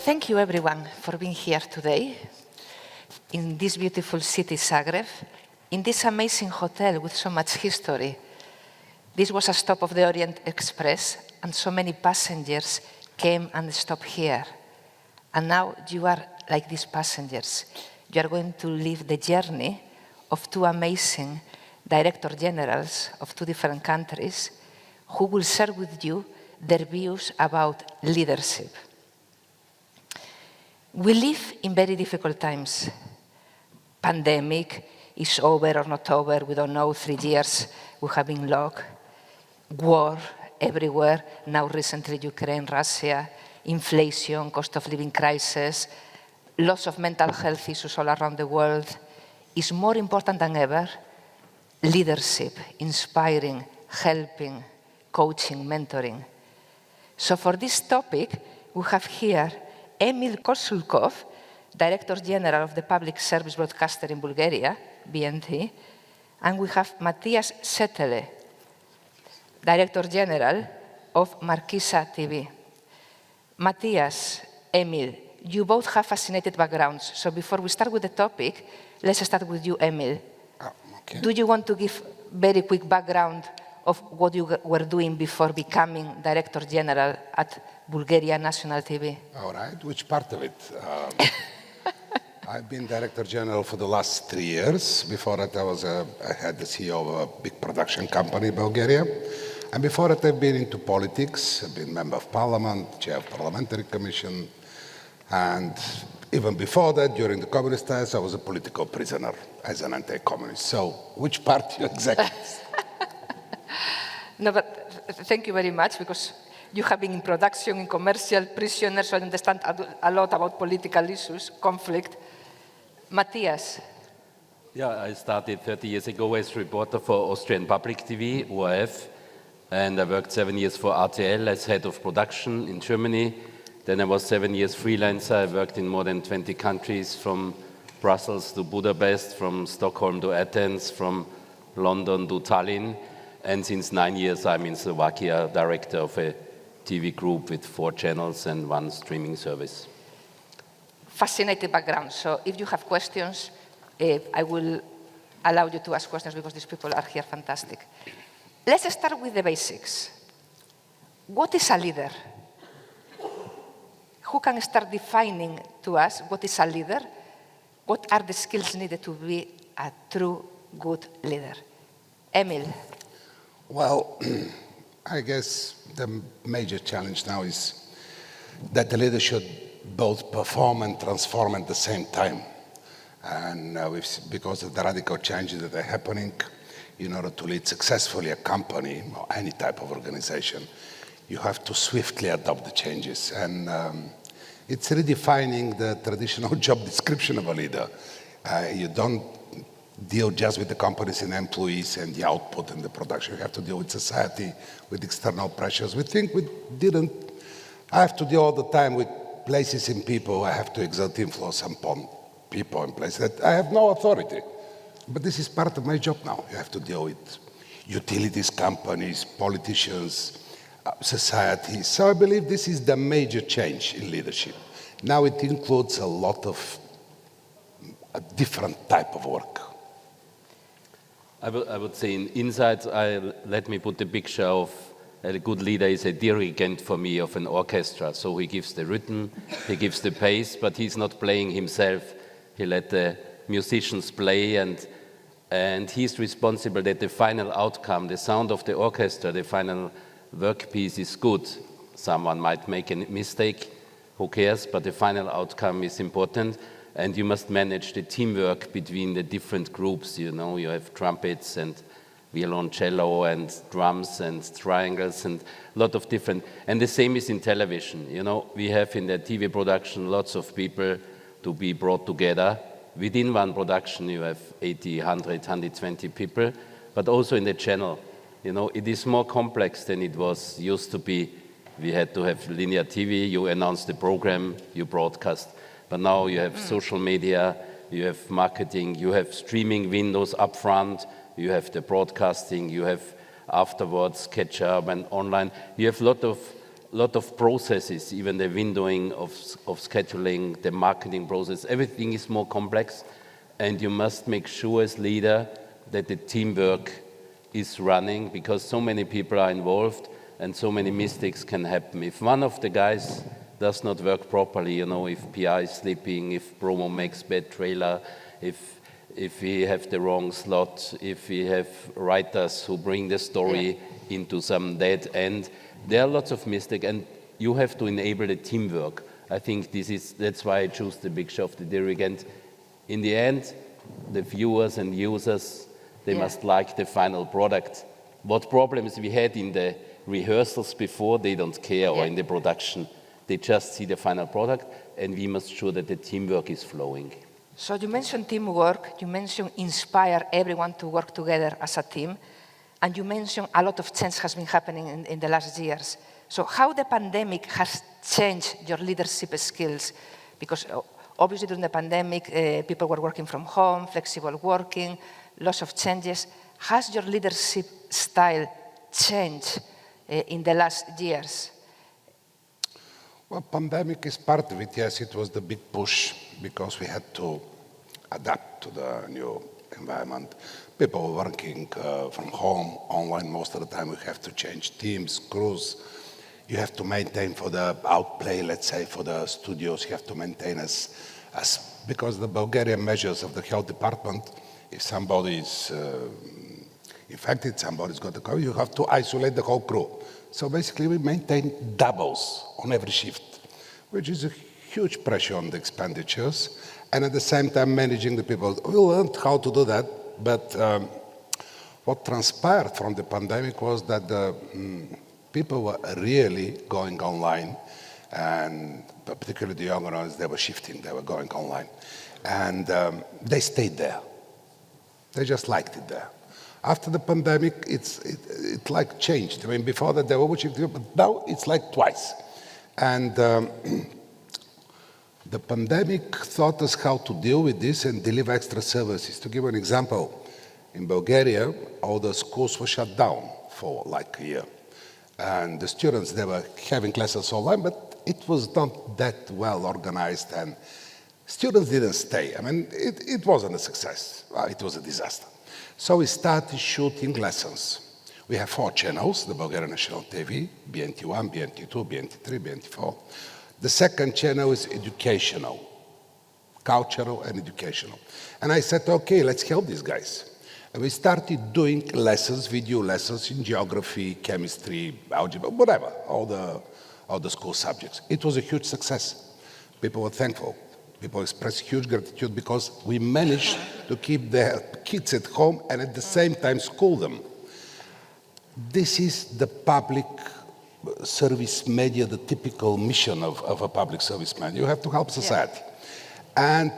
thank you everyone for being here today in this beautiful city, Zagreb, in this amazing hotel with so much history. This was a stop of the Orient Express, and so many passengers came and stopped here. And now you are like these passengers. You are going to live the journey of two amazing director generals of two different countries who will share with you their views about leadership. We live in very difficult times. Pandemic is over or not over, we don't know, 3 years we have been locked. War everywhere, now recently Ukraine, Russia, inflation, cost of living crisis, lots of mental health issues all around the world. Is more important than ever, leadership, inspiring, helping, coaching, mentoring. So for this topic, we have here Emil Kosulkov, Director General of the Public Service Broadcaster in Bulgaria, BNT, and we have Matthias Setele, Director General of Markisa TV. Matthias, Emil, you both have fascinating backgrounds, so before we start with the topic, let's start with you, Emil. Okay. Do you want to give very quick background of what you were doing before becoming Director General at Bulgaria National TV? All right, which part of it? I've been Director General for the last 3 years. Before that, I had the CEO of a big production company in Bulgaria. And before that, I've been into politics. I've been Member of Parliament, Chair of Parliamentary Commission. And even before that, during the communist times, I was a political prisoner as an anti-communist. So which part you exactly? No, but thank you very much, because you have been in production, in commercial, prisoners, so I understand a lot about political issues, conflict. Matthias. Yeah, I started 30 years ago as reporter for Austrian Public TV, ORF, and I worked 7 years for RTL as head of production in Germany. Then I was 7 years freelancer. I worked in more than 20 countries, from Brussels to Budapest, from Stockholm to Athens, from London to Tallinn. And since 9 years, I'm in Slovakia, director of a TV group with 4 channels and 1 streaming service. Fascinating background. So if you have questions, I will allow you to ask questions, because these people are here fantastic. Let's start with the basics. What is a leader? Who can start defining to us what is a leader? What are the skills needed to be a true good leader? Emil. Well, I guess the major challenge now is that the leader should both perform and transform at the same time. And because of the radical changes that are happening, in order to lead successfully a company or any type of organization, you have to swiftly adopt the changes. And it's redefining the traditional job description of a leader. You don't deal just with the companies and employees and the output and the production. You have to deal with society, with external pressures. We think I have to deal all the time with places and people. I have to exert influence upon people and places that I have no authority. But this is part of my job now. You have to deal with utilities companies, politicians, society. So I believe this is the major change in leadership. Now it includes a lot of a different type of work. I would say inside, let me put the picture of a good leader is a dirigent for me of an orchestra. So he gives the rhythm, he gives the pace, but he's not playing himself. He let the musicians play, and he's responsible that the final outcome, the sound of the orchestra, the final work piece is good. Someone might make a mistake, who cares, but the final outcome is important. And you must manage the teamwork between the different groups. You know, you have trumpets and violoncello and drums and triangles and a lot of different. And the same is in television. You know, we have in the TV production lots of people to be brought together. Within one production, you have 80, 100, 120 people, but also in the channel. You know, it is more complex than it was used to be. We had to have linear TV. You announce the program, you broadcast. But now you have social media, you have marketing, you have streaming windows up front, you have the broadcasting, you have afterwards catch up and online. You have a lot of processes, even the windowing of scheduling, the marketing process, everything is more complex. And you must make sure as leader that the teamwork is running, because so many people are involved and so many mistakes can happen. If one of the guys does not work properly, if PR is sleeping, if promo makes bad trailer, if we have the wrong slot, if we have writers who bring the story into some dead end, there are lots of mistakes, and you have to enable the teamwork. I think that's why I choose the Big Show of the Dirigent. In the end, the viewers and users, they must like the final product. What problems we had in the rehearsals before, they don't care, or in the production. They just see the final product, and we must ensure that the teamwork is flowing. So you mentioned teamwork, you mentioned inspire everyone to work together as a team, and you mentioned a lot of change has been happening in the last years. So how the pandemic has changed your leadership skills? Because obviously during the pandemic, people were working from home, flexible working, lots of changes. Has your leadership style changed in the last years? Well, pandemic is part of it. Yes, it was the big push because we had to adapt to the new environment. People were working from home, online most of the time. We have to change teams, crews. You have to maintain for the outplay, let's say, for the studios. You have to maintain as because the Bulgarian measures of the health department, if somebody is infected, somebody's got the COVID, you have to isolate the whole crew. So basically, we maintain doubles on every shift, which is a huge pressure on the expenditures, and at the same time managing the people. We learned how to do that, but what transpired from the pandemic was that the people were really going online, and particularly the younger ones, they were shifting, they were going online, and they stayed there. They just liked it there. After the pandemic, it like changed. I mean, before that they were watching, but now it's like twice. And the pandemic taught us how to deal with this and deliver extra services. To give an example, in Bulgaria, all the schools were shut down for like a year. And the students, they were having classes online, but it was not that well organized, and students didn't stay. I mean, it wasn't a success. It was a disaster. So we started shooting lessons. We have 4 channels, the Bulgarian National TV, BNT1, BNT2, BNT3, BNT4. The second channel is educational, cultural and educational. And I said, okay, let's help these guys. And we started doing lessons, video lessons in geography, chemistry, algebra, whatever, all the school subjects. It was a huge success. People were thankful. People expressed huge gratitude because we managed to keep their kids at home and at the same time school them. This is the public service media, the typical mission of a public service man. You have to help society. Yeah. And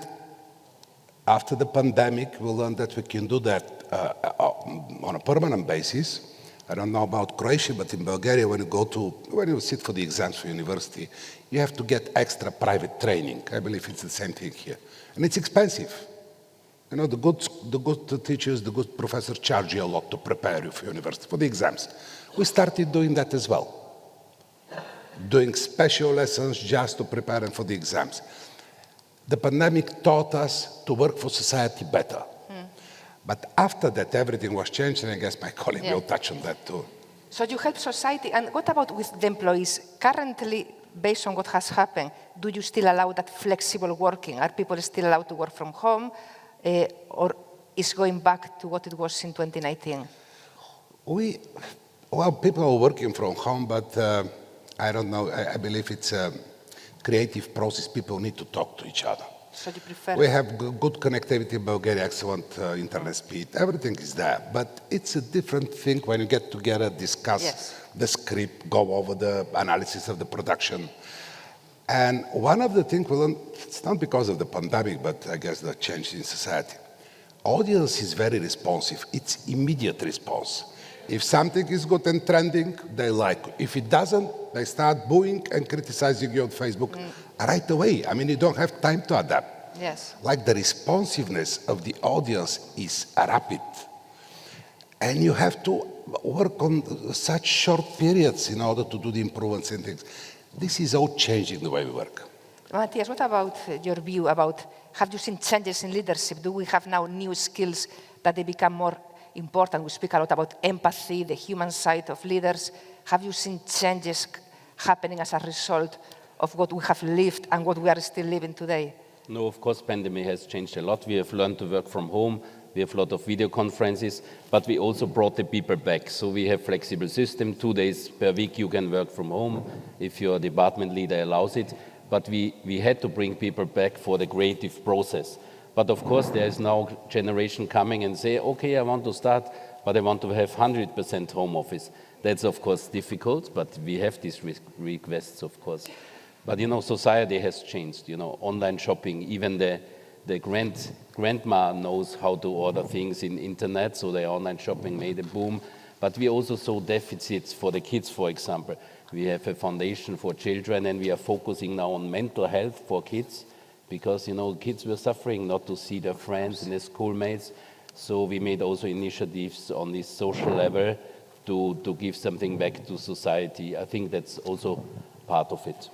after the pandemic, we learned that we can do that on a permanent basis. I don't know about Croatia, but in Bulgaria, when you sit for the exams for university, you have to get extra private training. I believe it's the same thing here. And it's expensive. You know, the good teachers, the good professors charge you a lot to prepare you for university, for the exams. We started doing that as well. Doing special lessons just to prepare them for the exams. The pandemic taught us to work for society better. But after that, everything was changed, and I guess my colleague will touch on that too. So you help society, and what about with the employees? Currently, based on what has happened, do you still allow that flexible working? Are people still allowed to work from home, or is going back to what it was in 2019? Well, people are working from home, but I don't know. I believe it's a creative process. People need to talk to each other. So you prefer? We have good connectivity in Bulgaria, excellent internet speed. Everything is there, but it's a different thing when you get together, discuss the script, go over the analysis of the production. And one of the things we learned, it's not because of the pandemic, but I guess the change in society. Audience is very responsive. It's immediate response. If something is good and trending, they like it. If it doesn't, they start booing and criticizing you on Facebook right away. I mean, you don't have time to adapt. Yes. Like the responsiveness of the audience is rapid. And you have to work on such short periods in order to do the improvements and things. This is all changing the way we work. Matthias, what about your view about, have you seen changes in leadership? Do we have now new skills that they become more important? We speak a lot about empathy, the human side of leaders. Have you seen changes happening as a result of what we have lived and what we are still living today? No, of course, pandemic has changed a lot. We have learned to work from home. We have a lot of video conferences, but we also brought the people back. So we have flexible system. 2 days per week you can work from home if your department leader allows it. But we had to bring people back for the creative process. But of course, there is now generation coming and say, okay, I want to start, but I want to have 100% home office. That's of course difficult, but we have these requests, of course. But society has changed. Online shopping, even the grandma knows how to order things in internet, so the online shopping made a boom. But we also saw deficits for the kids, for example. We have a foundation for children, and we are focusing now on mental health for kids, because kids were suffering not to see their friends and their schoolmates. So we made also initiatives on this social level to give something back to society. I think that's also part of it.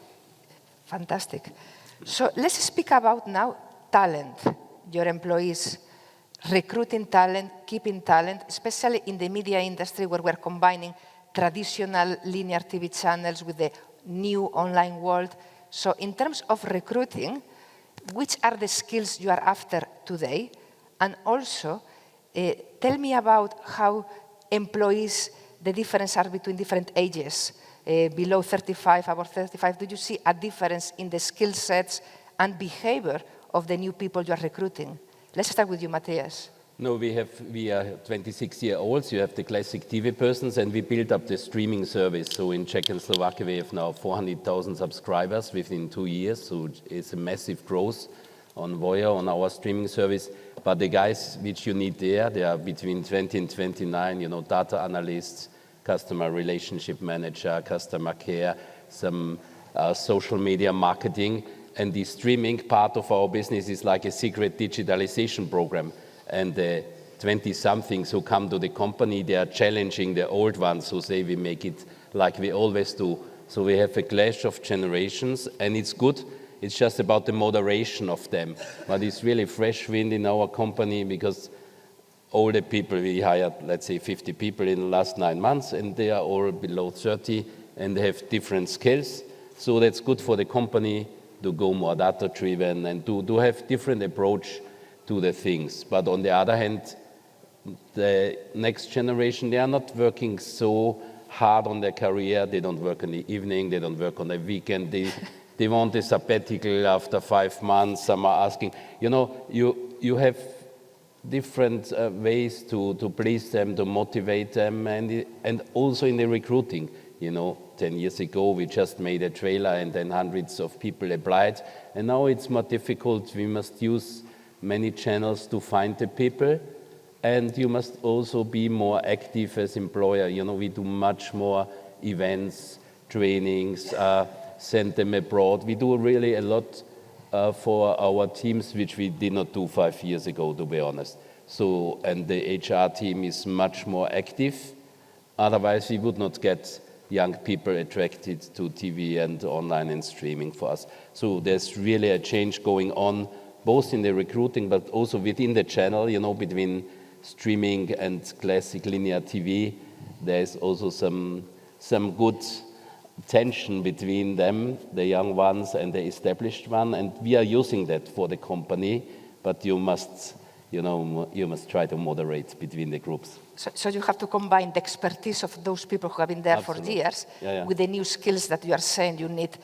Fantastic. So let's speak about now talent, your employees, recruiting talent, keeping talent, especially in the media industry where we're combining traditional linear TV channels with the new online world. So in terms of recruiting, which are the skills you are after today? And also, tell me about how employees, the difference are between different ages, below 35, above 35. Do you see a difference in the skill sets and behavior of the new people you are recruiting? Let's start with you, Matthias. No, we are 26-year-olds. You have the classic TV persons, and we built up the streaming service. So in Czech and Slovakia, we have now 400,000 subscribers within 2 years. So it's a massive growth on Voya, on our streaming service. But the guys which you need there, they are between 20 and 29, data analysts, customer relationship manager, customer care, some social media marketing. And the streaming part of our business is like a secret digitalization program. And the 20-somethings who come to the company, they are challenging the old ones who say we make it like we always do. So we have a clash of generations, and it's good. It's just about the moderation of them. But it's really fresh wind in our company, because older people, we hired, let's say, 50 people in the last 9 months, and they are all below 30, and they have different skills. So that's good for the company to go more data-driven and to have different approach to the things. But on the other hand, the next generation, they are not working so hard on their career. They don't work in the evening, they don't work on the weekend. They want a sabbatical after 5 months. Some are asking, you have different ways to please them, to motivate them, and also in the recruiting. 10 years ago, we just made a trailer and then hundreds of people applied. And now it's more difficult. We must use many channels to find the people. And you must also be more active as employer. We do much more events, trainings, send them abroad. We do really a lot for our teams, which we did not do 5 years ago, to be honest. So, and the HR team is much more active. Otherwise, we would not get young people attracted to TV and online and streaming for us. So there's really a change going on, both in the recruiting, but also within the channel, between streaming and classic linear TV. There's also some good tension between them, the young ones and the established one, and we are using that for the company, but you must try to moderate between the groups. So you have to combine the expertise of those people who have been there Absolutely. for years Yeah. with the new skills that you are saying. You need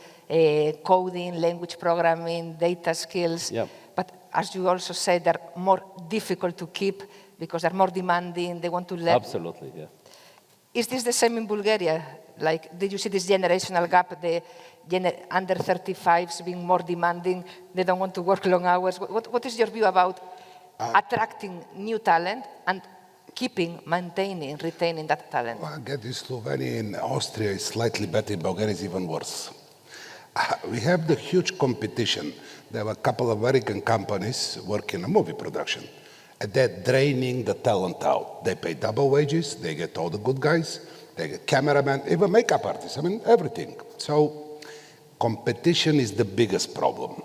coding, language programming, data skills. Yeah. But as you also said, they're more difficult to keep because they're more demanding, they want to learn. Absolutely, yeah. Is this the same in Bulgaria? Did you see this generational gap, the under 35s being more demanding, they don't want to work long hours? What is your view about attracting new talent and maintaining, retaining that talent? Well, I get in Slovenia and Austria is slightly better, in Bulgaria is even worse. We have the huge competition. There are a couple of American companies working on movie production. And they're draining the talent out. They pay double wages, they get all the good guys, they get cameramen, even makeup artists, I mean, everything. So competition is the biggest problem.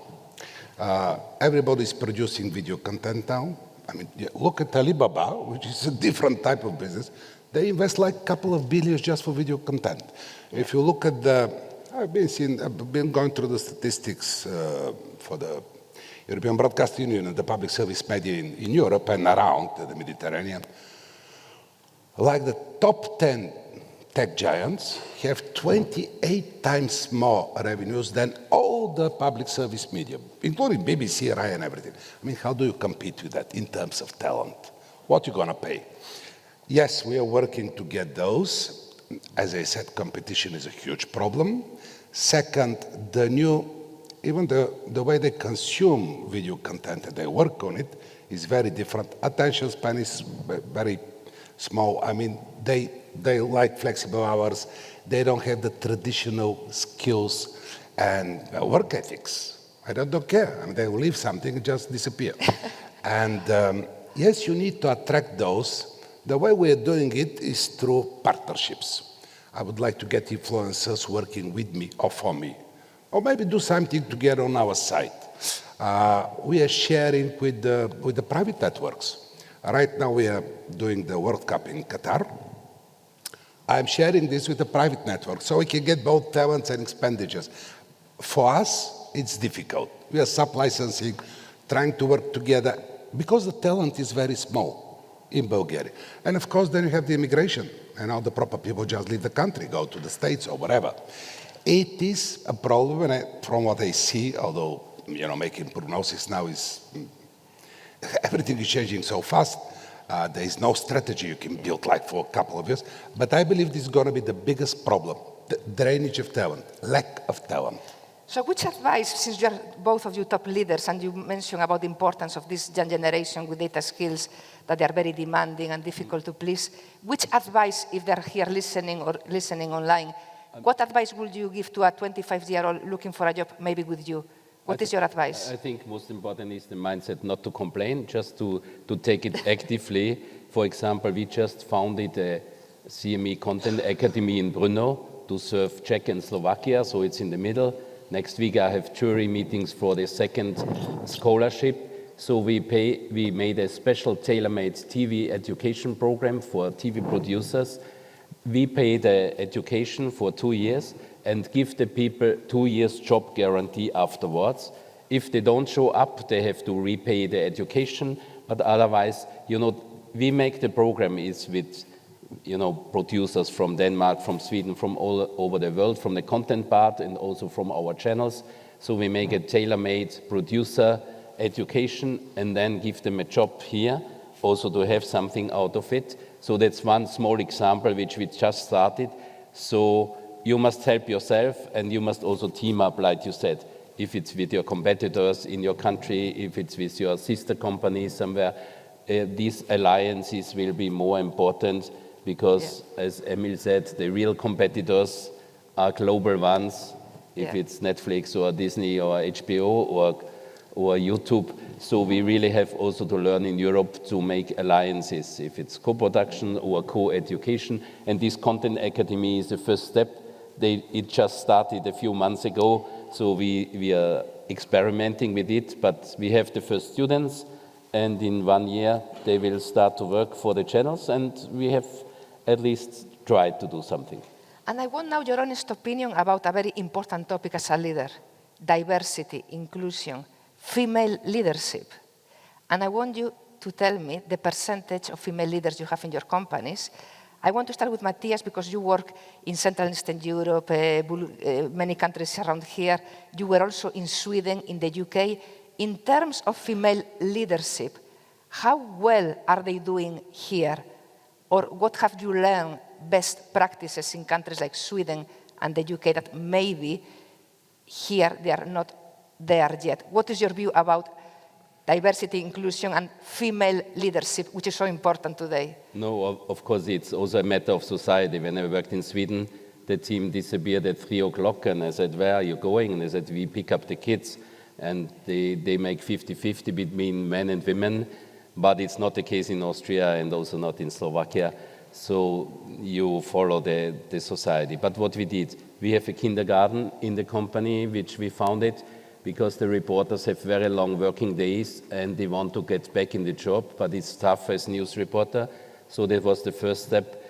Everybody's producing video content now. I mean, look at Alibaba, which is a different type of business. They invest like a couple of billions just for video content. If you look at I've been going through the statistics for the European Broadcasting Union and the public service media in Europe and around the Mediterranean. Like the top 10 tech giants have 28 times more revenues than all the public service media, including BBC, RAI, and everything. I mean, how do you compete with that in terms of talent? What are you going to pay? Yes, we are working to get those. As I said, competition is a huge problem. Second, even the way they consume video content and they work on it is very different. Attention span is very small. I mean, they like flexible hours. They don't have the traditional skills and work ethics. I don't care. I mean, they will leave something and just disappear. And yes, you need to attract those. The way we are doing it is through partnerships. I would like to get influencers working with me or for me, or maybe do something together on our site. We are sharing with the private networks. Right now we are doing the World Cup in Qatar. I'm sharing this with the private network so we can get both talents and expenditures. For us, it's difficult. We are sub-licensing, trying to work together because the talent is very small in Bulgaria. And of course, then you have the immigration and all the proper people just leave the country, go to the States or whatever. It is a problem, and from what I see, although, making prognosis now is, everything is changing so fast, there is no strategy you can build like for a couple of years, but I believe this is going to be the biggest problem, the drainage of talent, lack of talent. So which advice, since you're both of you top leaders and you mentioned about the importance of this young generation with data skills that they are very demanding and difficult to please, which advice, if they're here listening or listening online, what advice would you give to a 25-year-old looking for a job, maybe with you? What is your advice? I think most important is the mindset not to complain, just to take it actively. For example, we just founded a CME Content Academy in Brno to serve Czech and Slovakia, so it's in the middle. Next week I have jury meetings for the second scholarship. So we made a special tailor-made TV education program for TV producers. We pay the education for 2 years and give the people 2 years job guarantee afterwards. If they don't show up, they have to repay the education. But otherwise, we make the program is with, producers from Denmark, from Sweden, from all over the world, from the content part and also from our channels. So we make a tailor-made producer education and then give them a job here, also to have something out of it. So that's one small example which we just started. So you must help yourself and you must also team up, like you said, if it's with your competitors in your country, if it's with your sister company somewhere. These alliances will be more important because, as Emil said, the real competitors are global ones, if it's Netflix or Disney or HBO or YouTube. So we really have also to learn in Europe to make alliances, if it's co-production or co-education. And this Content Academy is the first step. It just started a few months ago, so we are experimenting with it, but we have the first students, and in 1 year they will start to work for the channels, and we have at least tried to do something. And I want now your honest opinion about a very important topic as a leader: diversity, inclusion, female leadership. And I want you to tell me the percentage of female leaders you have in your companies. I want to start with Matthias because you work in Central and Eastern Europe, many countries around here. You were also in Sweden, in the UK. In terms of female leadership, how well are they doing here? Or what have you learned, best practices in countries like Sweden and the UK that maybe here they are not there yet? What is your view about diversity, inclusion, and female leadership, which is so important today? No, of course, it's also a matter of society. When I worked in Sweden, the team disappeared at 3 o'clock, and I said, where are you going? And they said, we pick up the kids, and they make 50-50 between men and women. but it's not the case in Austria and also not in Slovakia. So you follow the society. But what we did, we have a kindergarten in the company, which we founded because the reporters have very long working days and they want to get back in the job, but it's tough as news reporter. So that was the first step.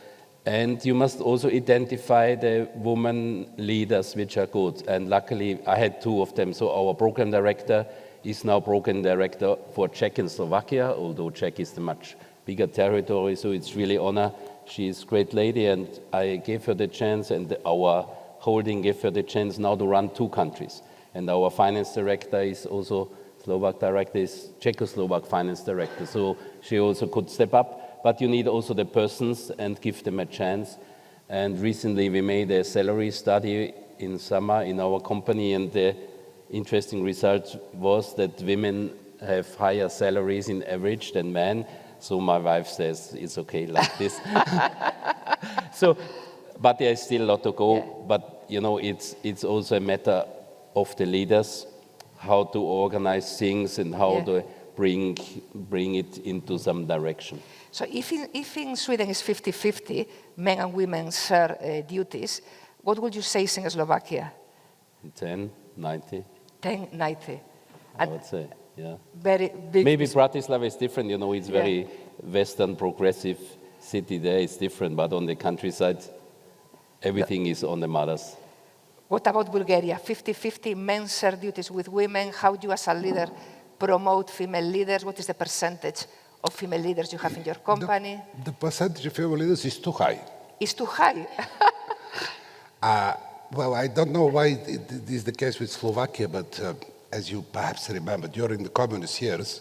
And you must also identify the women leaders which are good. And luckily, I had 2 of them. So our program director is now program director for Czech and Slovakia, although Czech is a much bigger territory. So it's really honor. She is a great lady, and I gave her the chance, and our holding gave her the chance now to run 2 countries. And our finance director is also Slovak director, is Czechoslovak finance director. So she also could step up. But you need also the persons and give them a chance. And recently we made a salary study in summer in our company, and the interesting result was that women have higher salaries in average than men. So my wife says it's okay like this. So, but there is still a lot to go. Yeah. But you know, it's also a matter of the leaders, how to organize things and how to bring it into some direction. So if in Sweden is 50-50, men and women share duties, what would you say is in Slovakia? 10, 90, 10-90. I would say, yeah. Very big. Maybe Bratislava is different, you know, it's very Western progressive city there, it's different, but on the countryside, everything is on the mothers. What about Bulgaria? 50-50 men share duties with women. How do you as a leader promote female leaders? What is the percentage of female leaders you have in your company? The percentage of female leaders is too high. It's too high. Well, I don't know why it is the case with Slovakia, but as you perhaps remember, during the communist years,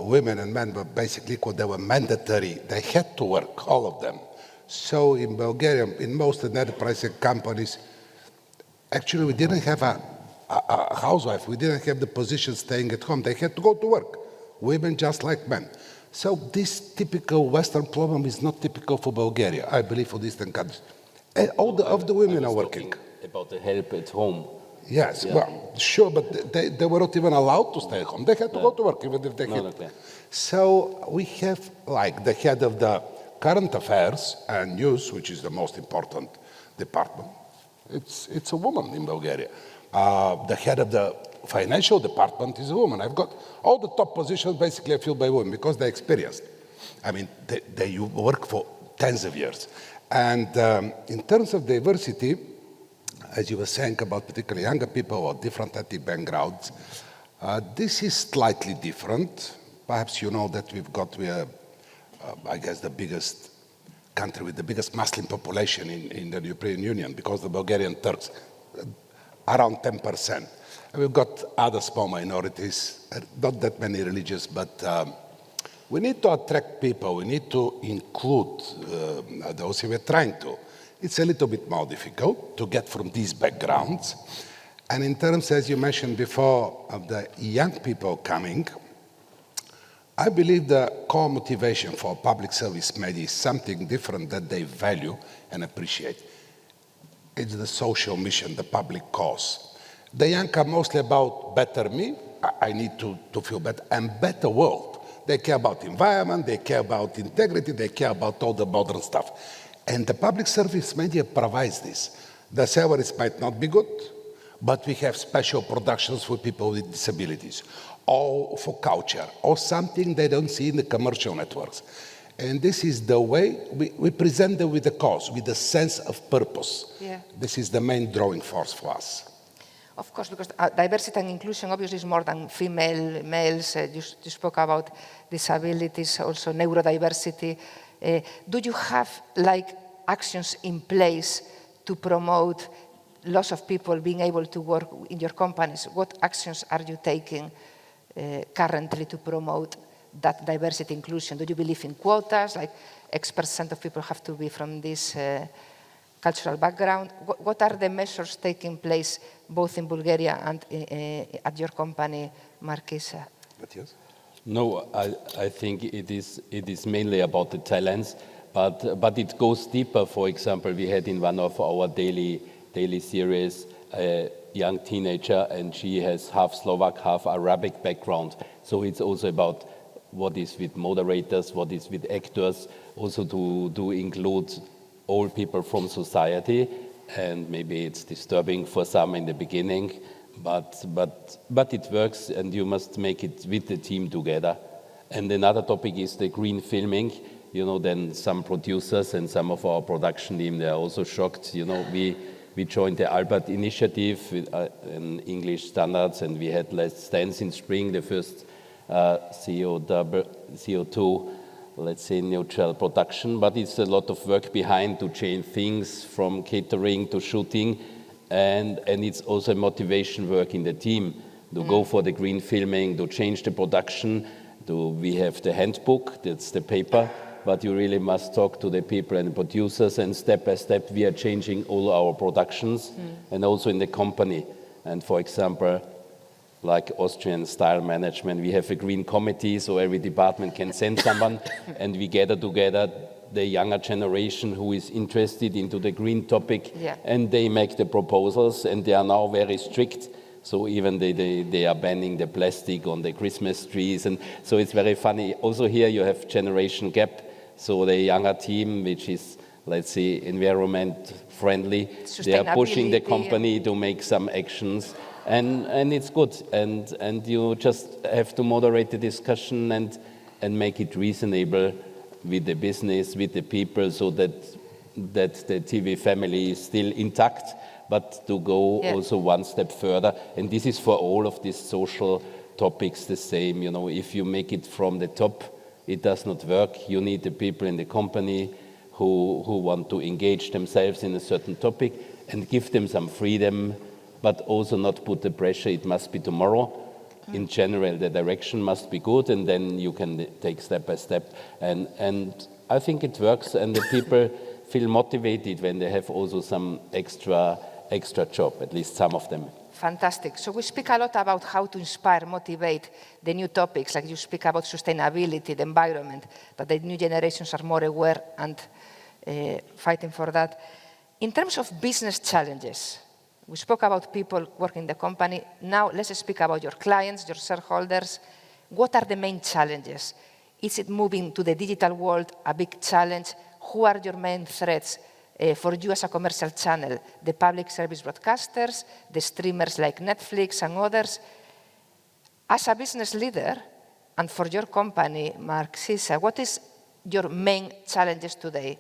women and men were basically equal. They were mandatory. They had to work, all of them. So in Bulgaria, in most enterprise companies, actually we didn't have a housewife. We didn't have the position staying at home. They had to go to work. Women just like men. So this typical Western problem is not typical for Bulgaria, I believe, for Eastern countries. All of the women are working. About the help at home. Yes, well, sure, but they were not even allowed to stay at home. They had to go to work, even if they had. Okay. So we have, like, the head of the current affairs and news, which is the most important department. It's a woman in Bulgaria. The head of the financial department is a woman. I've got all the top positions basically filled by women because they're experienced. I mean, they work for tens of years. And in terms of diversity, as you were saying about particularly younger people or different ethnic backgrounds, this is slightly different. Perhaps you know that we are, I guess, the biggest country with the biggest Muslim population in the European Union, because the Bulgarian Turks, around 10%. And we've got other small minorities, not that many religious, but we need to attract people. We need to include those who we're trying to. It's a little bit more difficult to get from these backgrounds. And in terms, as you mentioned before, of the young people coming, I believe the core motivation for public service media is something different that they value and appreciate. It's the social mission, the public cause. The young are mostly about better me, I need to feel better, and better world. They care about environment, they care about integrity, they care about all the modern stuff. And the public service media provides this. The salaries might not be good, but we have special productions for people with disabilities, or for culture, or something they don't see in the commercial networks. And this is the way we present them with the cause, with the sense of purpose. Yeah. This is the main drawing force for us. Of course, because diversity and inclusion obviously is more than female, males. You spoke about disabilities, also neurodiversity. Do you have actions in place to promote lots of people being able to work in your companies? What actions are you taking currently to promote that diversity inclusion? Do you believe in quotas, like X% of people have to be from this cultural background? What are the measures taking place both in Bulgaria and at your company, Markisa? Matthias? No, I think it is mainly about the talents, but it goes deeper. For example, we had in one of our daily series a young teenager, and she has half Slovak, half Arabic background. So it's also about what is with moderators, what is with actors, also to include all people from society. And maybe it's disturbing for some in the beginning, but it works, and you must make it with the team together. And another topic is the green filming. Then some producers and some of our production team, they are also shocked. We joined the Albert Initiative with in English standards, and we had Let's Dance in spring, the first CO2, let's say, neutral production. But it's a lot of work behind to change things from catering to shooting, and it's also motivation work in the team to go for the green filming, to change the production. We have the handbook, that's the paper, but you really must talk to the people and the producers, and step by step we are changing all our productions, and also in the company. And for example, like Austrian style management, we have a green committee, so every department can send someone, and we gather together the younger generation who is interested into the green topic, and they make the proposals, and they are now very strict. So even they are banning the plastic on the Christmas trees, and so it's very funny. Also here you have generation gap. So the younger team, which is, let's say, environment friendly, they are pushing the company to make some actions, and it's good. And you just have to moderate the discussion and make it reasonable with the business, with the people, so that the TV family is still intact, but to go also one step further. And this is for all of these social topics the same. If you make it from the top, it does not work. You need the people in the company who want to engage themselves in a certain topic and give them some freedom, but also not put the pressure, it must be tomorrow. In general, the direction must be good, and then you can take step by step. And I think it works, and the people feel motivated when they have also some extra job, at least some of them. Fantastic. So we speak a lot about how to inspire, motivate the new topics, like you speak about sustainability, the environment, that the new generations are more aware and fighting for that. In terms of business challenges, we spoke about people working in the company. Now let's speak about your clients, your shareholders. What are the main challenges? Is it moving to the digital world a big challenge? Who are your main threats for you as a commercial channel? The public service broadcasters, the streamers like Netflix and others. As a business leader, and for your company, Mark Sisa, what is your main challenges today?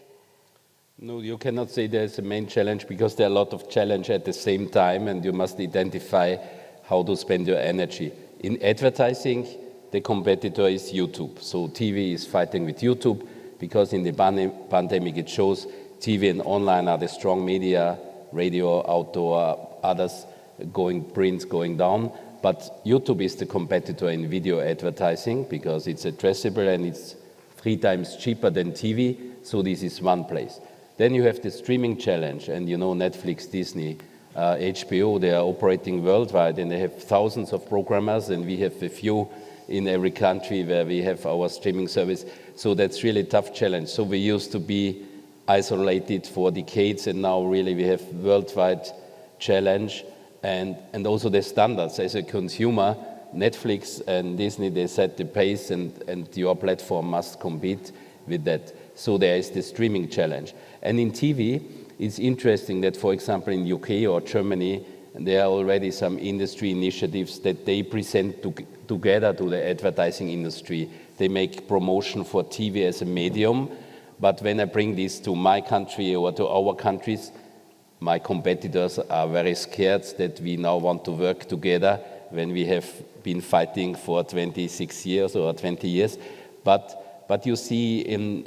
No, you cannot say there's a main challenge, because there are a lot of challenges at the same time, and you must identify how to spend your energy. In advertising, the competitor is YouTube. So TV is fighting with YouTube, because in the pandemic it shows TV and online are the strong media, radio, outdoor, others print going down. But YouTube is the competitor in video advertising, because it's addressable and it's 3 times cheaper than TV. So this is one place. Then you have the streaming challenge, and Netflix, Disney, HBO, they are operating worldwide, and they have thousands of programmers, and we have a few in every country where we have our streaming service. So that's really a tough challenge. So we used to be isolated for decades, and now really we have worldwide challenge, and also the standards. As a consumer, Netflix and Disney, they set the pace, and your platform must compete with that. So there is the streaming challenge. And in TV, it's interesting that, for example, in UK or Germany, there are already some industry initiatives that they present together to the advertising industry. They make promotion for TV as a medium. But when I bring this to my country or to our countries, my competitors are very scared that we now want to work together when we have been fighting for 26 years or 20 years. But you see in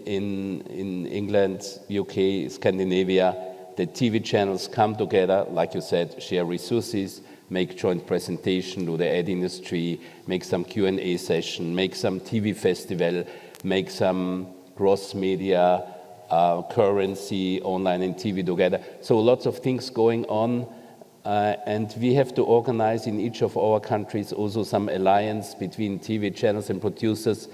England, UK, Scandinavia, the TV channels come together, like you said, share resources, make joint presentation to the ad industry, make some Q&A session, make some TV festival, make some cross-media, currency, online and TV together. So lots of things going on, and we have to organize in each of our countries also some alliance between TV channels and producers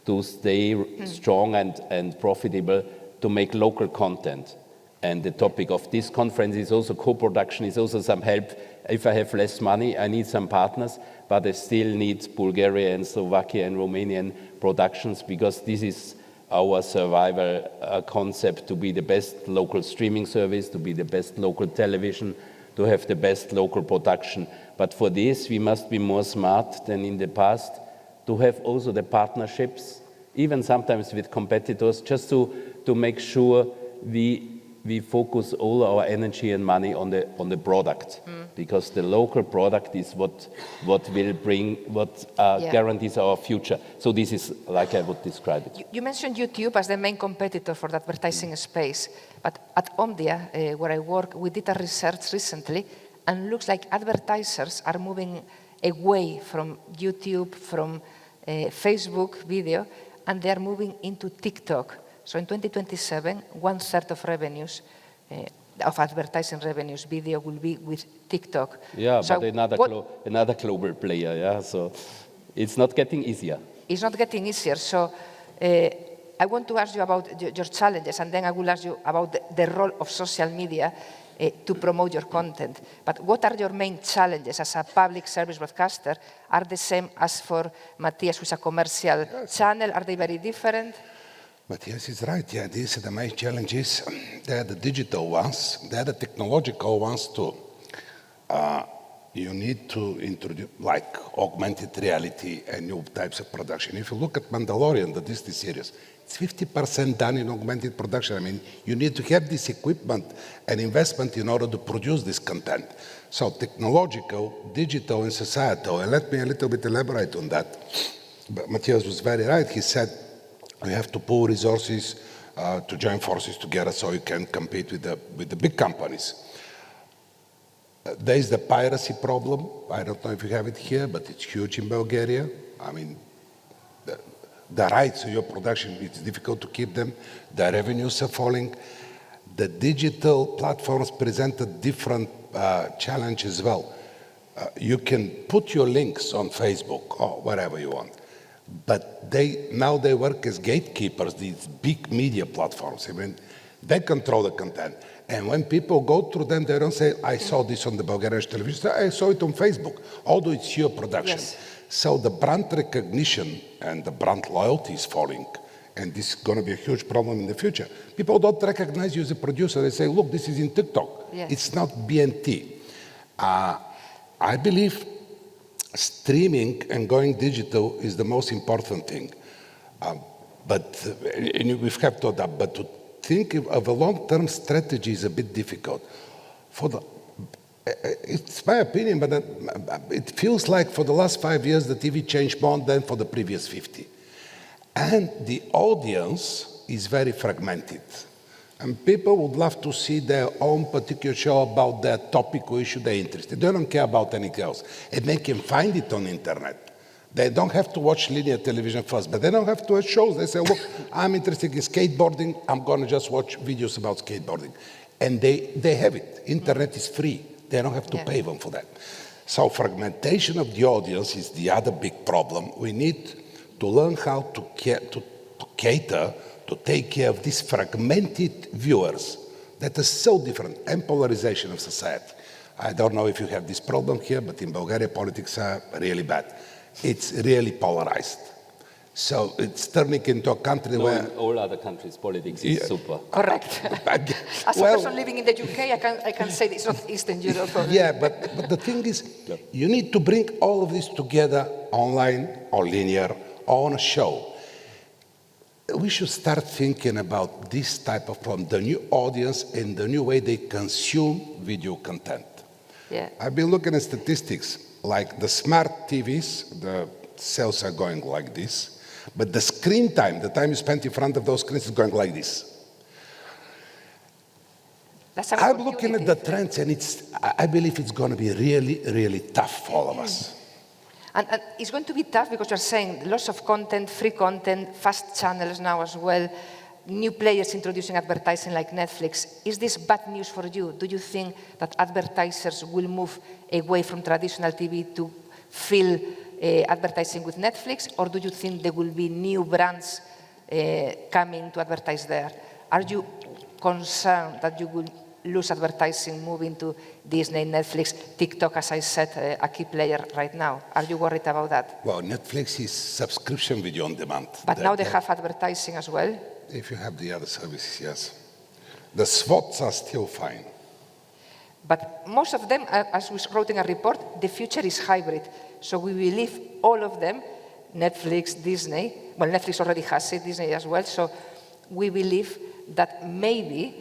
to stay strong and profitable, to make local content. And the topic of this conference is also co-production, is also some help. If I have less money, I need some partners, but I still need Bulgarian, Slovakian, and Romanian productions because this is our survival concept to be the best local streaming service, to be the best local television, to have the best local production. But for this, we must be more smart than in the past, to have also the partnerships, even sometimes with competitors, just to make sure we focus all our energy and money on the product, because the local product is what will bring, guarantees our future. So this is like I would describe it. You mentioned YouTube as the main competitor for the advertising space, but at Omdia, where I work, we did a research recently, and looks like advertisers are moving away from YouTube, from Facebook video, and they are moving into TikTok. So in 2027, 1/3 of revenues, of advertising revenues, video will be with TikTok. Yeah, so but another global player, yeah, so it's not getting easier. It's not getting easier, so I want to ask you about your challenges, and then I will ask you about the role of social media to promote your content. But what are your main challenges as a public service broadcaster? Are the same as for Matthias, who's a commercial channel? Are they very different? Matthias is right. Yeah, these are the main challenges. They're the digital ones. They're the technological ones too. You need to introduce like augmented reality and new types of production. If you look at Mandalorian, the Disney series, it's 50% done in augmented production. I mean, you need to have this equipment and investment in order to produce this content. So technological, digital, and societal. And let me a little bit elaborate on that. But Matthias was very right. He said, we have to pool resources to join forces together so you can compete with the big companies. There is the piracy problem. I don't know if you have it here, but it's huge in Bulgaria. I mean, the rights to your production, it's difficult to keep them. The revenues are falling. The digital platforms present a different challenge as well. You can put your links on Facebook or wherever you want. But now they work as gatekeepers, these big media platforms. I mean, they control the content. And when people go through them, they don't say, I saw this on the Bulgarian television, I saw it on Facebook, although it's your production. Yes. So the brand recognition and the brand loyalty is falling. And this is going to be a huge problem in the future. People don't recognize you as a producer. They say, look, this is in TikTok. Yes. It's not BNT. I believe streaming and going digital is the most important thing. But we have to adapt. But to think of a long-term strategy is a bit difficult. It's my opinion, but it feels like for the last 5 years, the TV changed more than for the previous 50. And the audience is very fragmented. And people would love to see their own particular show about their topic or issue they're interested. They don't care about anything else. And they can find it on the internet. They don't have to watch linear television first, but they don't have to watch shows. They say, look, I'm interested in skateboarding. I'm going to just watch videos about skateboarding. And they have it. Internet is free. They don't have to pay them for that. So fragmentation of the audience is the other big problem. We need to learn how to cater, to take care of these fragmented viewers that are so different, and polarization of society. I don't know if you have this problem here, but in Bulgaria, politics are really bad. It's really polarized. So it's turning into a country where... In all other countries, politics is super. Correct. As a person living in the UK, I can say it's not Eastern Europe. Yeah, but the thing is, you need to bring all of this together online or linear or on a show. We should start thinking about this type of problem, the new audience and the new way they consume video content. Yeah. I've been looking at statistics, like the smart TVs, the sales are going like this, but the screen time, the time you spent in front of those screens is going like this. I'm looking at the trends, and I believe it's going to be really, really tough for all of us. And it's going to be tough because you're saying lots of content, free content, fast channels now as well, new players introducing advertising like Netflix. Is this bad news for you? Do you think that advertisers will move away from traditional TV to fill advertising with Netflix, or do you think there will be new brands coming to advertise there? Are you concerned that you will lose advertising moving to Disney, Netflix, TikTok, as I said, a key player right now. Are you worried about that? Well, Netflix is subscription video on demand. But now they have advertising as well. If you have the other services, yes. The SWOTs are still fine. But most of them, as we wrote in a report, the future is hybrid. So we believe all of them, Netflix, Disney, well, Netflix already has it, Disney as well. So we believe that maybe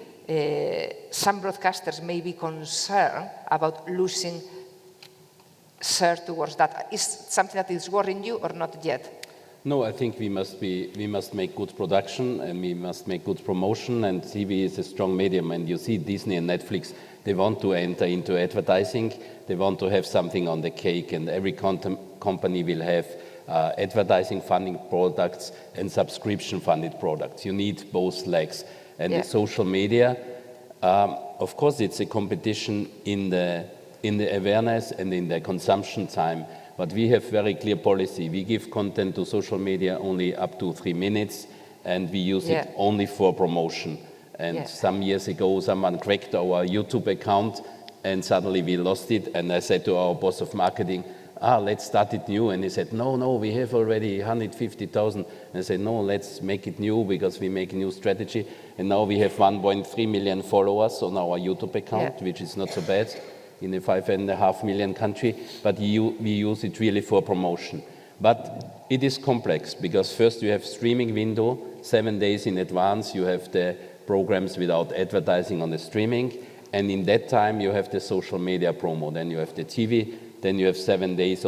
some broadcasters may be concerned about losing share towards that. Is something that is worrying you or not yet? No, I think we must make good production and we must make good promotion, and TV is a strong medium, and you see Disney and Netflix, they want to enter into advertising, they want to have something on the cake, and every company will have advertising funding products and subscription funded products. You need both legs. And the social media, of course, it's a competition in the awareness and in the consumption time. But we have very clear policy. We give content to social media only up to 3 minutes, and we use it only for promotion. And some years ago, someone cracked our YouTube account, and suddenly we lost it. And I said to our boss of marketing, let's start it new. And he said, no, we have already 150,000. And I said, no, let's make it new because we make a new strategy. And now we have 1.3 million followers on our YouTube account, which is not so bad in a 5.5 million country. But we use it really for promotion. But it is complex because first you have streaming window, 7 days in advance. You have the programs without advertising on the streaming. And in that time, you have the social media promo. Then you have the TV. Then you have 7 days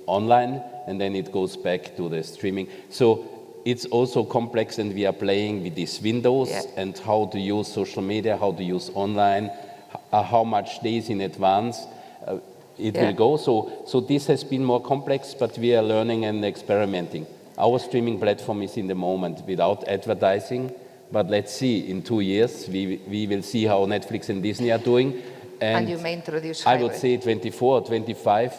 online, and then it goes back to the streaming. So it's also complex, and we are playing with these windows and how to use social media, how to use online, how much days in advance it will go. So this has been more complex, but we are learning and experimenting. Our streaming platform is in the moment without advertising, but let's see, in 2 years, we will see how Netflix and Disney are doing. And you may introduce hybrid. I would say 24 or 25,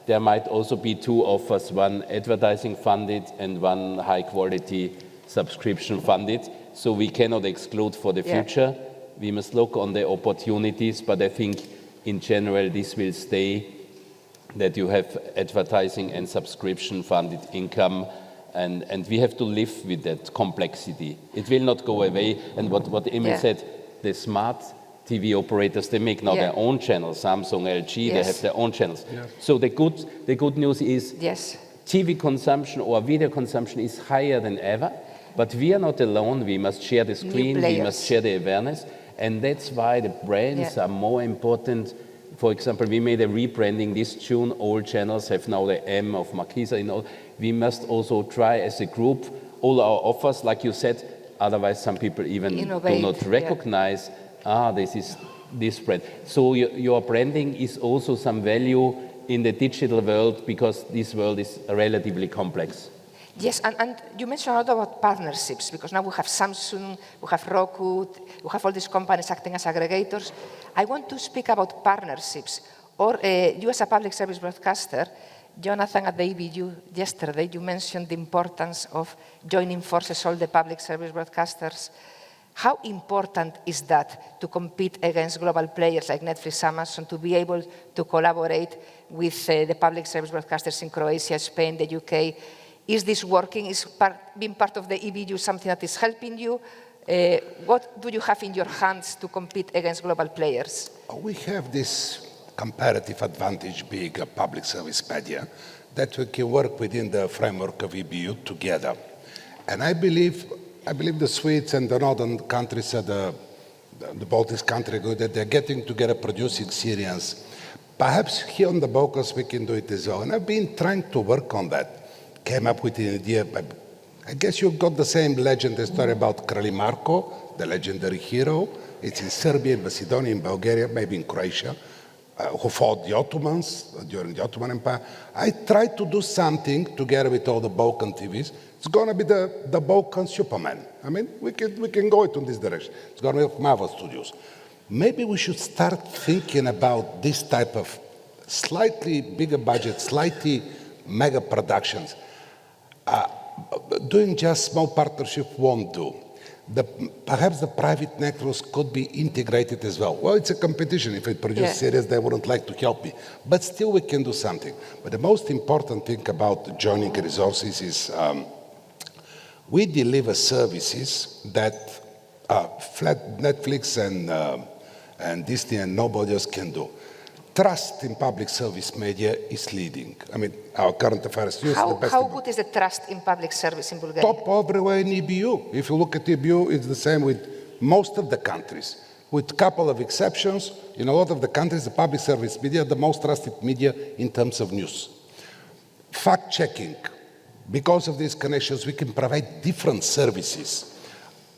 there might also be 2 offers, one advertising funded and one high quality subscription funded. So we cannot exclude for the future. We must look on the opportunities, but I think in general this will stay, that you have advertising and subscription funded income, and we have to live with that complexity. It will not go away. And what Emil said, the smart TV operators, they make now their own channels. Samsung, LG, they have their own channels. So the good news is TV consumption or video consumption is higher than ever, but we are not alone. We must share the screen, we must share the awareness, and that's why the brands are more important. For example, we made a rebranding this June. All channels have now the M of Marquisa. We must also try as a group all our offers, like you said, otherwise some people even do not recognize this is this brand. So your branding is also some value in the digital world, because this world is relatively complex. Yes, and you mentioned a lot about partnerships, because now we have Samsung, we have Roku, we have all these companies acting as aggregators. I want to speak about partnerships. Or you as a public service broadcaster, Jonathan, at the EBU yesterday, you mentioned the importance of joining forces, all the public service broadcasters. How important is that to compete against global players like Netflix, Amazon, to be able to collaborate with the public service broadcasters in Croatia, Spain, the UK? Is this working? Is being part of the EBU something that is helping you? What do you have in your hands to compete against global players? We have this comparative advantage being a public service media, that we can work within the framework of EBU together. And I believe the Swedes and the northern countries, the Baltic countries, that they're getting together producing series. Perhaps here on the Balkans we can do it as well. And I've been trying to work on that. Came up with an idea. I guess you've got the same legendary story about Kralj Marko, the legendary hero. It's in Serbia, in Macedonia, in Bulgaria, maybe in Croatia, who fought the Ottomans during the Ottoman Empire. I tried to do something together with all the Balkan TVs. It's going to be the Balkan Superman. I mean, we can go in this direction. It's going to be Marvel Studios. Maybe we should start thinking about this type of slightly bigger budget, slightly mega productions. Doing just small partnership won't do. perhaps the private networks could be integrated as well. Well, it's a competition. If I produce series, they wouldn't like to help me. But still, we can do something. But the most important thing about joining resources is we deliver services that Netflix and Disney and nobody else can do. Trust in public service media is leading. I mean, our current affairs news. How good is the trust in public service in Bulgaria? Top everywhere in EBU. If you look at EBU, it's the same with most of the countries. With a couple of exceptions, in a lot of the countries, the public service media are the most trusted media in terms of news. Fact-checking. Because of these connections, we can provide different services,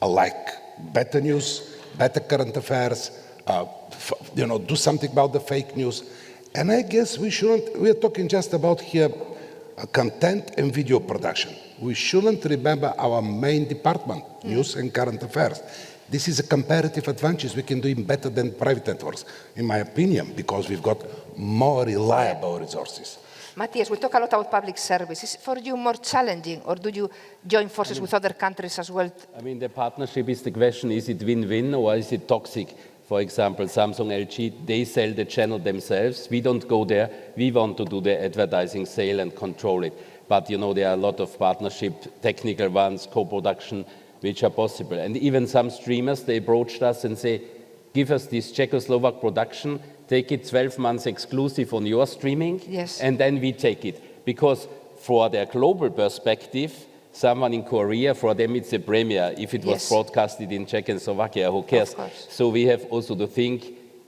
like better news, better current affairs, do something about the fake news. And I guess we're talking just about here content and video production. We shouldn't remember our main department, news and current affairs. This is a comparative advantage. We can do it better than private networks, in my opinion, because we've got more reliable resources. Matthias, we talk a lot about public service. Is it for you more challenging, or do you join forces with other countries as well? I mean, the partnership is the question, is it win-win or is it toxic? For example, Samsung, LG, they sell the channel themselves. We don't go there. We want to do the advertising sale and control it. But, there are a lot of partnership, technical ones, co-production, which are possible. And even some streamers, they approached us and say, give us this Czechoslovak production, take it 12 months exclusive on your streaming, and then we take it. Because for their global perspective, someone in Korea, for them it's a premiere. If it was broadcasted in Czech and Slovakia, who cares? So we have also to think,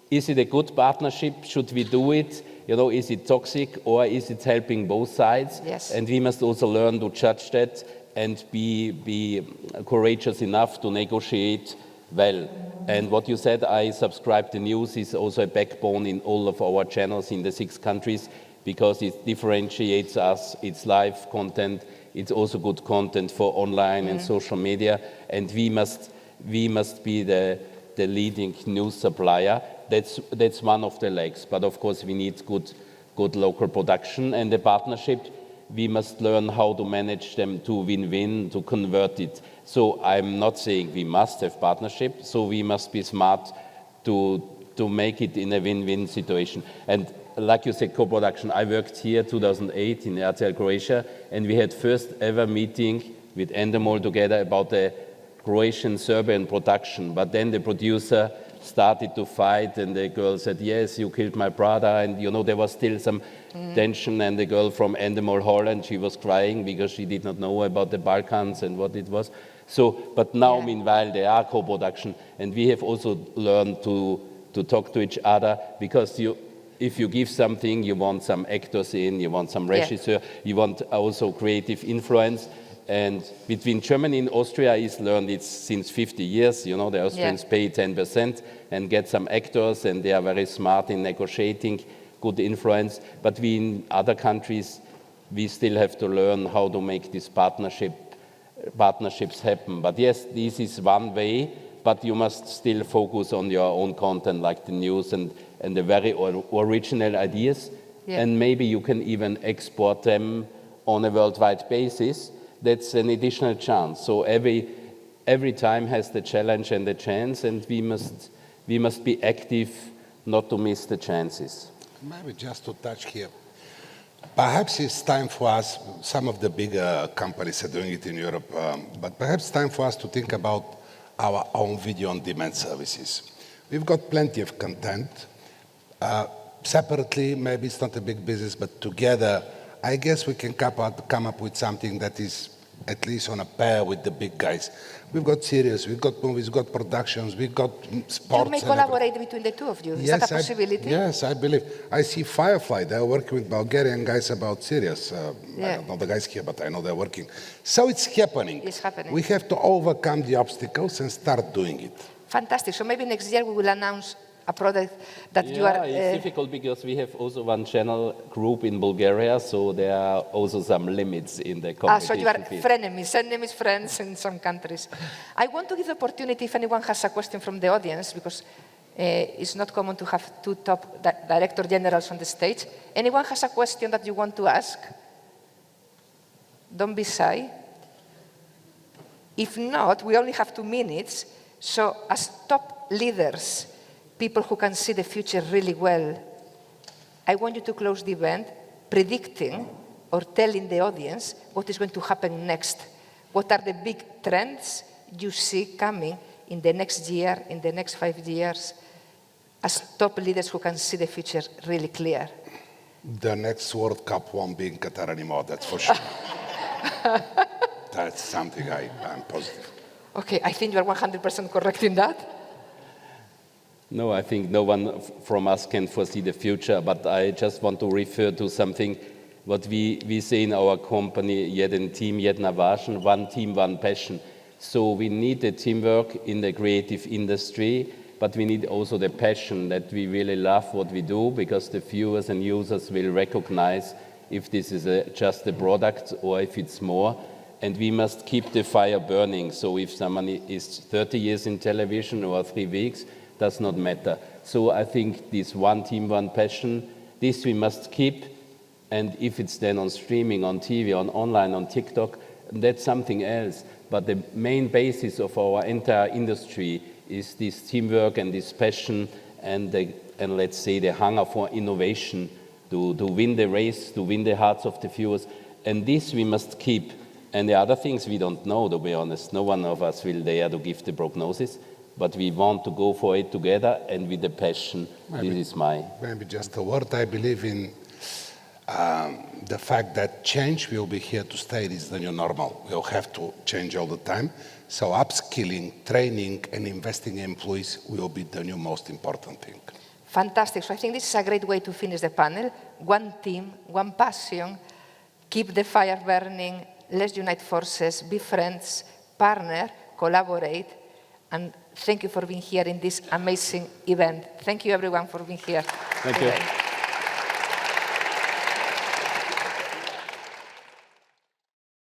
is it a good partnership? Should we do it? Is it toxic or is it helping both sides? And we must also learn to judge that and be courageous enough to negotiate well. And what you said, I subscribe the news, is also a backbone in all of our channels in the 6 countries because it differentiates us, it's live content, it's also good content for online and social media, and we must be the leading news supplier. That's one of the legs, but of course we need good local production and the partnership. We must learn how to manage them to win-win, to convert it. So I'm not saying we must have partnership, so we must be smart to make it in a win-win situation. And like you said, co-production, I worked here 2008 in RTL Croatia, and we had first ever meeting with Endemol together about the Croatian-Serbian production. But then the producer started to fight, and the girl said, yes, you killed my brother, and there was still some tension, and the girl from Endemol Holland, she was crying because she did not know about the Balkans and what it was. But now, meanwhile, there are co-production, and we have also learned to talk to each other, because if you give something, you want some actors in, you want some regisseur, you want also creative influence. And between Germany and Austria is learned it's since 50 years. The Austrians pay 10% and get some actors, and they are very smart in negotiating good influence. But we in other countries, we still have to learn how to make these partnerships happen. But yes, this is one way, but you must still focus on your own content, like the news and the very original ideas. And maybe you can even export them on a worldwide basis. That's an additional chance. So every time has the challenge and the chance, and we must be active not to miss the chances. Maybe just to touch here. Perhaps it's time for us, some of the bigger companies are doing it in Europe, but perhaps time for us to think about our own video on demand services. We've got plenty of content. Separately, maybe it's not a big business, but together, I guess we can come up with something that is at least on a pair with the big guys. We've got series, we've got movies, we've got productions, we've got sports. You may collaborate between the two of you. Is that a possibility? Yes, I believe. I see Firefly. They're working with Bulgarian guys about series. I don't know the guys here, but I know they're working. So it's happening. It's happening. We have to overcome the obstacles and start doing it. Fantastic. So maybe next year we will announce a product that you are... it's difficult because we have also one channel group in Bulgaria, so there are also some limits in the competition. So you are enemies, friends in some countries. I want to give the opportunity if anyone has a question from the audience, because it's not common to have 2 top director generals on the stage. Anyone has a question that you want to ask? Don't be shy. If not, we only have 2 minutes. So as top leaders, people who can see the future really well, I want you to close the event predicting or telling the audience what is going to happen next. What are the big trends you see coming in the next year, in the next 5 years, as top leaders who can see the future really clear? The next World Cup won't be in Qatar anymore, that's for sure. That's something I'm positive. Okay, I think you are 100% correct in that. No, I think no one from us can foresee the future, but I just want to refer to something what we say in our company, jeden Team, jedna vášeň, one team, one passion. So we need the teamwork in the creative industry, but we need also the passion that we really love what we do, because the viewers and users will recognize if this is just a product or if it's more. And we must keep the fire burning. So if someone is 30 years in television or 3 weeks, does not matter. So I think this one team, one passion, this we must keep. And if it's then on streaming, on TV, on online, on TikTok, that's something else. But the main basis of our entire industry is this teamwork and this passion and let's say the hunger for innovation to win the race, to win the hearts of the viewers. And this we must keep. And the other things we don't know, to be honest. No one of us will dare to give the prognosis, but we want to go for it together and with the passion. This is my... Maybe just a word. I believe in the fact that change will be here to stay. It is the new normal. We'll have to change all the time. So upskilling, training, and investing in employees will be the new most important thing. Fantastic. So I think this is a great way to finish the panel. One team, one passion, keep the fire burning, let's unite forces, be friends, partner, collaborate, and thank you for being here in this amazing event. Thank you everyone for being here. Thank you.